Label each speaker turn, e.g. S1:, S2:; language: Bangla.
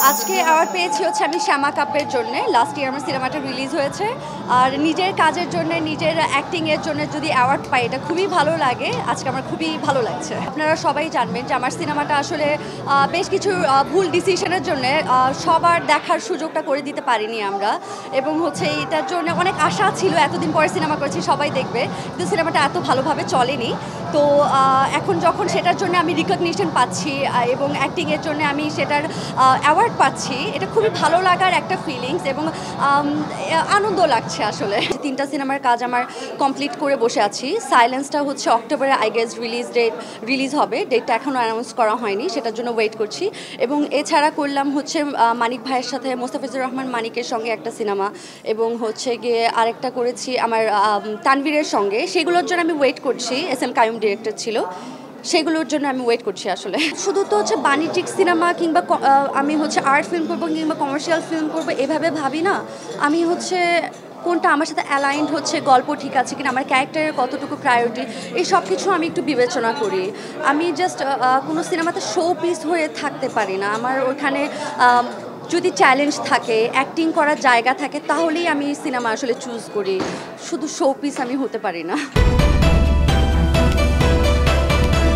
S1: আজকে অ্যাওয়ার্ড পেয়েছি হচ্ছে আমি শ্যামা কাপের জন্য। লাস্ট ইয়ার আমার সিনেমাটা রিলিজ হয়েছে। আর নিজের কাজের জন্য, নিজের অ্যাক্টিংয়ের জন্য যদি অ্যাওয়ার্ড পাই এটা খুবই ভালো লাগে। আজকে আমার খুবই ভালো লাগছে। আপনারা সবাই জানবেন যে আমার সিনেমাটা আসলে বেশ কিছু ভুল ডিসিশনের জন্য সবার দেখার সুযোগটা করে দিতে পারিনি আমরা, এবং হচ্ছে এটার জন্য অনেক আশা ছিল, এতদিন পরে সিনেমা করেছি সবাই দেখবে, কিন্তু সিনেমাটা এত ভালোভাবে চলেনি। তো এখন যখন সেটার জন্য আমি রিকগনিশন পাচ্ছি এবং অ্যাক্টিংয়ের জন্য আমি সেটার অ্যাওয়ার্ড পাচ্ছি, এটা খুবই ভালো লাগার একটা ফিলিংস এবং আনন্দ লাগছে আসলে। 3টা সিনেমার কাজ আমার কমপ্লিট করে বসে আছি। সাইলেন্সটা হচ্ছে অক্টোবরে আই গেস রিলিজ হবে, ডেটটা এখনও অ্যানাউন্স করা হয়নি, সেটার জন্য ওয়েট করছি। এবং এছাড়া করলাম হচ্ছে মানিক ভাইয়ের সাথে, মোস্তাফিজুর রহমান মানিকের সঙ্গে একটা সিনেমা, এবং হচ্ছে গিয়ে আরেকটা করেছি আমার তানভীরের সঙ্গে। সেগুলোর জন্য আমি ওয়েট করছি, SM কায়ুম ডিরেক্টর ছিল, সেগুলোর জন্য আমি ওয়েট করছি আসলে। শুধু তো হচ্ছে বাণিজ্যিক সিনেমা কিংবা আমি হচ্ছে আর্ট ফিল্ম করবো কিংবা কমার্শিয়াল ফিল্ম করবো এভাবে ভাবি না। আমি হচ্ছে কোনটা আমার সাথে অ্যালাইন্ড হচ্ছে, গল্প ঠিক আছে কিনা, আমার ক্যারেক্টারের কতটুকু প্রায়োরিটি, এই সব কিছু আমি একটু বিবেচনা করি। আমি জাস্ট কোনো সিনেমাতে শো পিস হয়ে থাকতে পারি না। আমার ওখানে যদি চ্যালেঞ্জ থাকে, অ্যাক্টিং করার জায়গা থাকে, তাহলেই আমি সিনেমা আসলে চুজ করি। শুধু শো পিস আমি হতে পারি না।